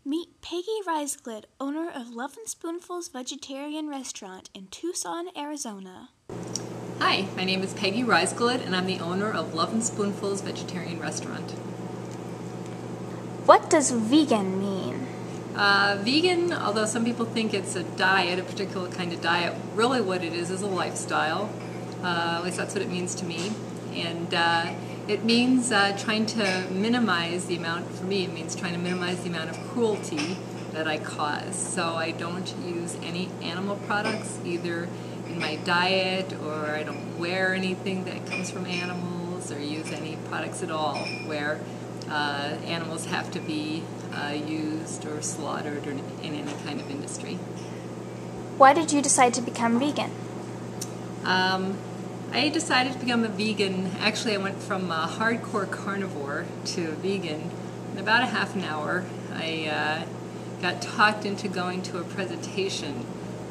Meet Peggy Raisglid, owner of Lovin Spoonfuls Vegetarian Restaurant in Tucson, Arizona. Hi, my name is Peggy Raisglid, and I'm the owner of Lovin Spoonfuls Vegetarian Restaurant. What does vegan mean? Vegan, although some people think it's a diet, a particular kind of diet, really what it is a lifestyle. At least that's what it means to me. And it means trying to minimize the amount, for me it means trying to minimize the amount of cruelty that I cause. So I don't use any animal products either in my diet, or I don't wear anything that comes from animals or use any products at all where animals have to be used or slaughtered or in any kind of industry. Why did you decide to become vegan? I decided to become a vegan. Actually, I went from a hardcore carnivore to vegan in about a half an hour. I got talked into going to a presentation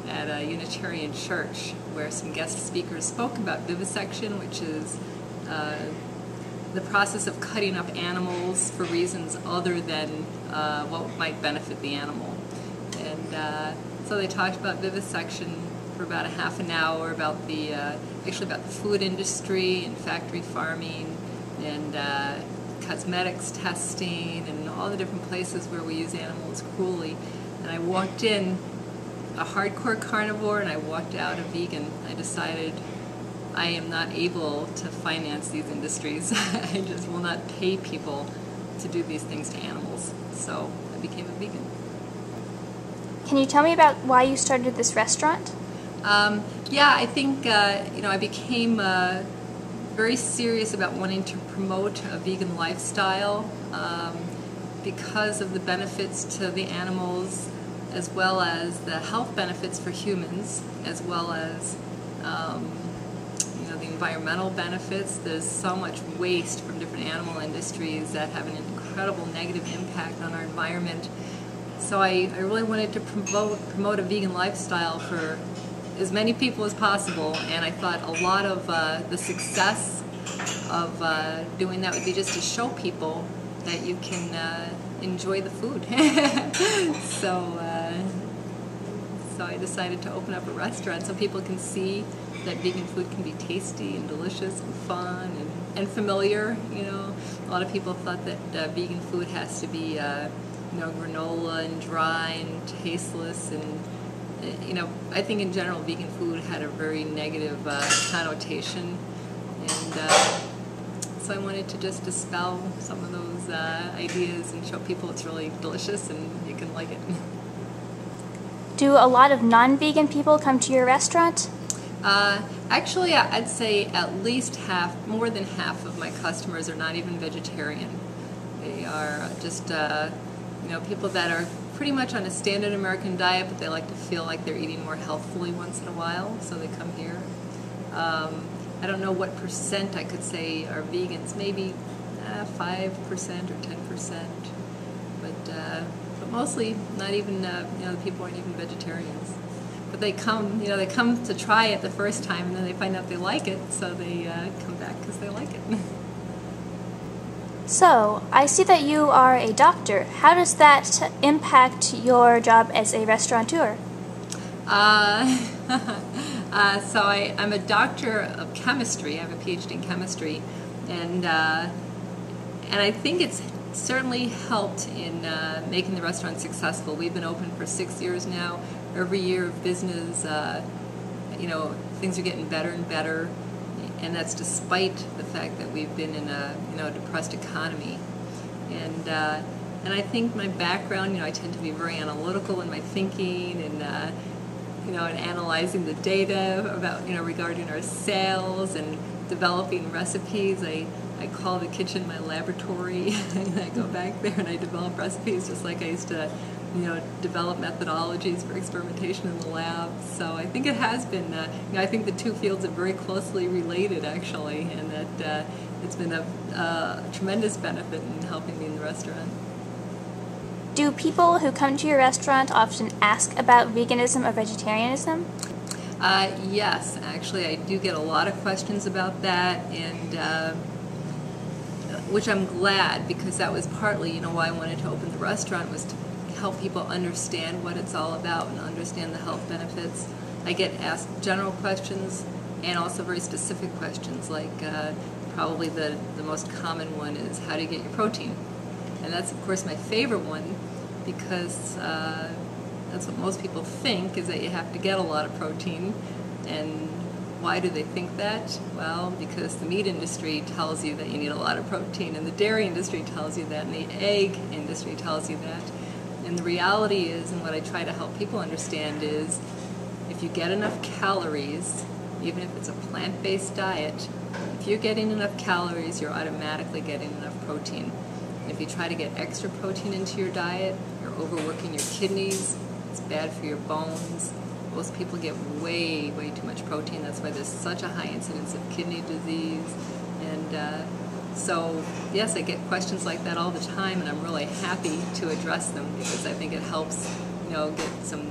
at a Unitarian church where some guest speakers spoke about vivisection, which is the process of cutting up animals for reasons other than what might benefit the animal. And so they talked about vivisection for about a half an hour, about the actually about the food industry and factory farming and cosmetics testing and all the different places where we use animals cruelly. And I walked in a hardcore carnivore and I walked out a vegan. I decided I am not able to finance these industries. I just will not pay people to do these things to animals. So I became a vegan. Can you tell me about why you started this restaurant? Yeah, I think I became very serious about wanting to promote a vegan lifestyle because of the benefits to the animals, as well as the health benefits for humans, as well as the environmental benefits. There's so much waste from different animal industries that have an incredible negative impact on our environment. So I really wanted to promote a vegan lifestyle for as many people as possible, and I thought a lot of the success of doing that would be just to show people that you can enjoy the food. So I decided to open up a restaurant so people can see that vegan food can be tasty and delicious and fun and familiar. A lot of people thought that vegan food has to be granola and dry and tasteless, and I think in general vegan food had a very negative connotation, and so I wanted to just dispel some of those ideas and show people it's really delicious and you can like it. Do a lot of non-vegan people come to your restaurant? Actually, I'd say at least more than half of my customers are not even vegetarian. They are just people that are pretty much on a standard American diet, but they like to feel like they're eating more healthfully once in a while, so they come here. I don't know what percent I could say are vegans, maybe 5% or 10%, but mostly not even, the people aren't even vegetarians. But they come to try it the first time, and then they find out they like it, so they come back because they like it. So, I see that you are a doctor. How does that impact your job as a restaurateur? So I'm a doctor of chemistry. I have a PhD in chemistry, and I think it's certainly helped in making the restaurant successful. We've been open for 6 years now. Every year of business, things are getting better and better. And that's despite the fact that we've been in a depressed economy, and I think my background, I tend to be very analytical in my thinking, and and analyzing the data about regarding our sales and developing recipes. I call the kitchen my laboratory, and I go back there and I develop recipes just like I used to develop methodologies for experimentation in the lab. So I think it has been, I think the two fields are very closely related actually, and that it's been a tremendous benefit in helping me in the restaurant. Do people who come to your restaurant often ask about veganism or vegetarianism? Yes, actually I do get a lot of questions about that, and which I'm glad, because that was partly why I wanted to open the restaurant, was to help people understand what it's all about and understand the health benefits. I get asked general questions and also very specific questions, like probably the most common one is, how do you get your protein? And that's, of course, my favorite one, because that's what most people think, is that you have to get a lot of protein. And why do they think that? Well, because the meat industry tells you that you need a lot of protein, and the dairy industry tells you that, and the egg industry tells you that. And the reality is, and what I try to help people understand is, if you get enough calories, even if it's a plant-based diet, if you're getting enough calories, you're automatically getting enough protein. And if you try to get extra protein into your diet, you're overworking your kidneys, it's bad for your bones. Most people get way, way too much protein. That's why there's such a high incidence of kidney disease. And so, yes, I get questions like that all the time, and I'm really happy to address them, because I think it helps, get some,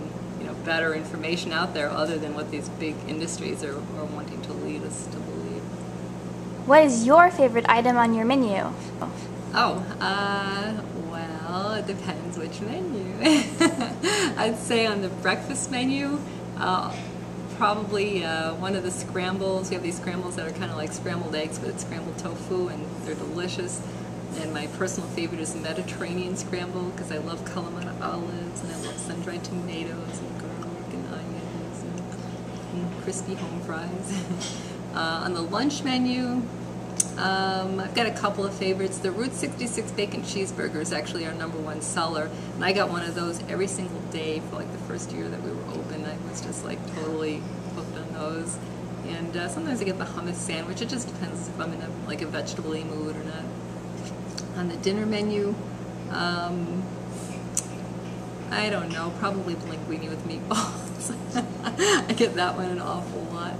better information out there other than what these big industries are wanting to lead us to believe. What is your favorite item on your menu? Oh, well, it depends which menu. I'd say on the breakfast menu, probably one of the scrambles. We have these scrambles that are kind of like scrambled eggs, but it's scrambled tofu, and they're delicious. And my personal favorite is the Mediterranean scramble, because I love Kalamata olives, and I love sun-dried tomatoes and garlic and onions and crispy home fries. On the lunch menu, I've got a couple of favorites. The Route 66 bacon cheeseburger is actually our #1 seller, and I got one of those every single day for like the first year that we were open. I was just like totally hooked on those. And sometimes I get the hummus sandwich. It just depends if I'm in a vegetable-y mood or not. On the dinner menu, I don't know, probably linguine with meatballs. I get that one an awful lot.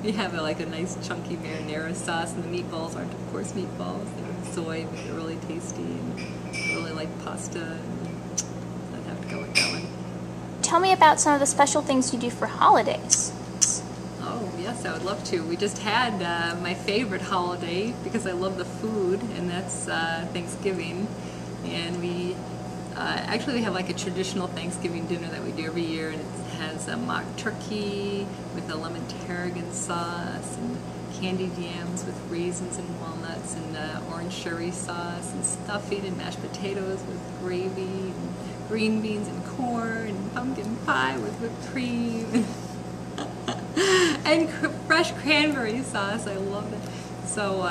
We have a nice chunky marinara sauce, and the meatballs aren't, of course, meatballs. They're soy, but they're really tasty, and I really like pasta, and I'd have to go with that one. Tell me about some of the special things you do for holidays. Oh, yes, I would love to. We just had my favorite holiday, because I love the food, and that's Thanksgiving. And we have like a traditional Thanksgiving dinner that we do every year, and it has a mock turkey with a lemon tarragon sauce, and candied yams with raisins and walnuts, and orange sherry sauce, and stuffing, and mashed potatoes with gravy, and green beans and corn, and pumpkin pie with whipped cream. And fresh cranberry sauce. I love it. So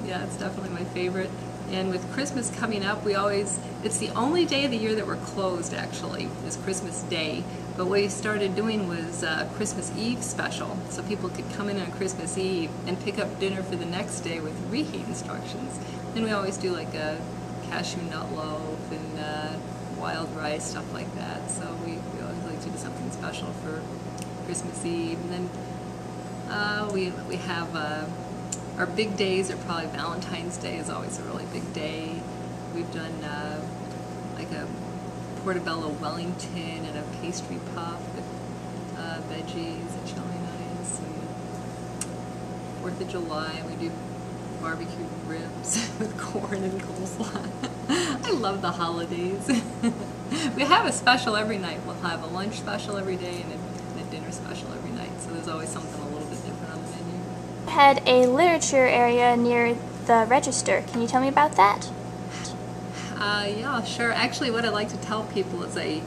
yeah, it's definitely my favorite. And with Christmas coming up, it's the only day of the year that we're closed, actually, is Christmas Day. But what we started doing was a Christmas Eve special, so people could come in on Christmas Eve and pick up dinner for the next day with reheat instructions. And we always do like a cashew nut loaf and wild rice, stuff like that. So we always like to do something special for Christmas Eve. And then we have our big days are probably Valentine's Day is always a really big day. We've done like a portobello Wellington and a pastry puff with veggies. It's really nice. And 4th of July we do barbecued ribs with corn and coleslaw. I love the holidays. We have a special every night. We'll have a lunch special every day and a dinner special every night. So there's always something a little bit different on the menu. You had a literature area near the register. Can you tell me about that? Yeah, sure. Actually, what I like to tell people is I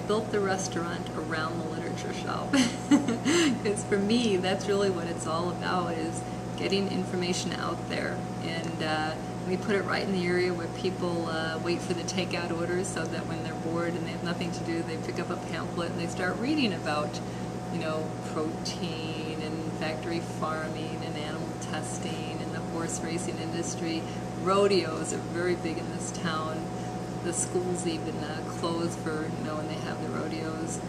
built the restaurant around the literature shelf. Because for me, that's really what it's all about, is getting information out there. And we put it right in the area where people wait for the takeout orders, so that when they're bored and they have nothing to do, they pick up a pamphlet and they start reading about, protein and factory farming and animal testing and the horse racing industry. Rodeos are very big in this town. The schools even close for, when they have the rodeos.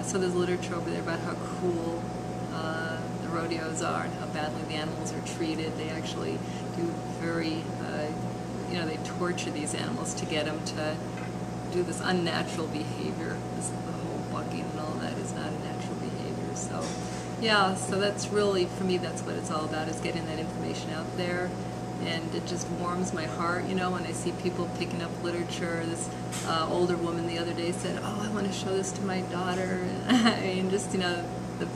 So there's literature over there about how cool the rodeos are and how badly the animals are treated. They actually do very, they torture these animals to get them to do this unnatural behavior. The whole bucking and all that is not a natural behavior. So, yeah, so that's really, for me, that's what it's all about, is getting that information out there. and it just warms my heart, you know, when I see people picking up literature. This older woman the other day said, "Oh, I want to show this to my daughter." I mean, just, you know, the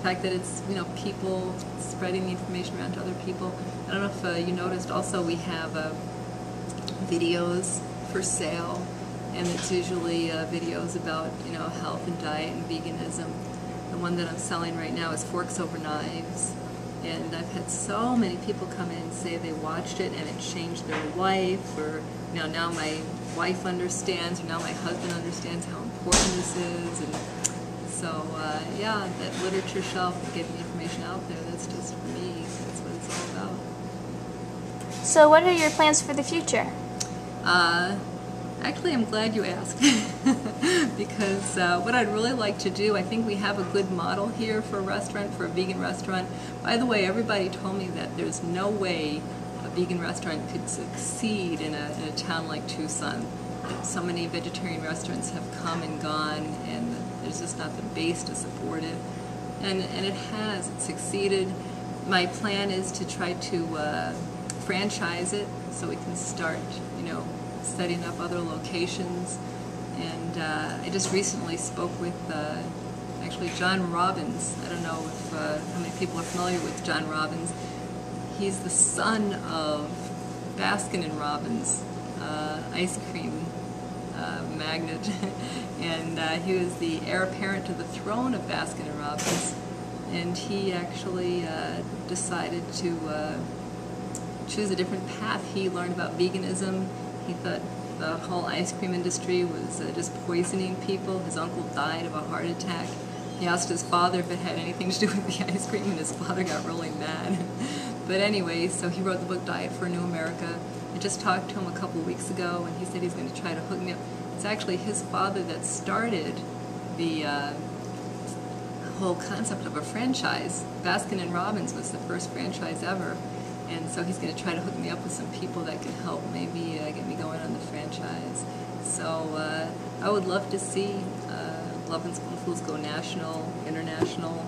fact that it's, you know, people spreading the information around to other people. I don't know if you noticed also we have videos for sale, and it's usually videos about, you know, health and diet and veganism. The one that I'm selling right now is Forks Over Knives, and I've had so many people come in and say they watched it and it changed their life, or, you know, now my wife understands, or now my husband understands how important this is. And so, yeah, that literature shelf and getting the information out there, that's just for me, that's what it's all about. So what are your plans for the future? Actually, I'm glad you asked, because what I'd really like to do, I think we have a good model here for a restaurant, for a vegan restaurant. By the way, everybody told me that there's no way a vegan restaurant could succeed in a town like Tucson. So many vegetarian restaurants have come and gone, and there's just not the base to support it. And it has. It's succeeded. My plan is to try to franchise it so we can start, you know, setting up other locations. And I just recently spoke with actually John Robbins. I don't know if how many people are familiar with John Robbins. He's the son of Baskin and Robbins, ice cream magnate, and he was the heir apparent to the throne of Baskin and Robbins. And he actually decided to choose a different path. He learned about veganism. He thought the whole ice cream industry was just poisoning people. His uncle died of a heart attack. He asked his father if it had anything to do with the ice cream, and his father got really mad. But anyway, so he wrote the book Diet for a New America. I just talked to him a couple of weeks ago, and he said he's going to try to hook me up. It's actually his father that started the whole concept of a franchise. Baskin and Robbins was the first franchise ever. And so he's going to try to hook me up with some people that can help maybe get me going on the franchise. So I would love to see Lovin Spoonfuls go national, international.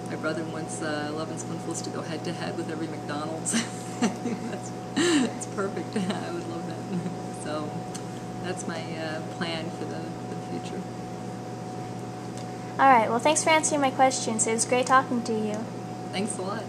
My brother wants Lovin Spoonfuls to go head-to-head with every McDonald's. That's perfect. I would love that. So that's my plan for the future. All right, well, thanks for answering my questions. It was great talking to you. Thanks a lot.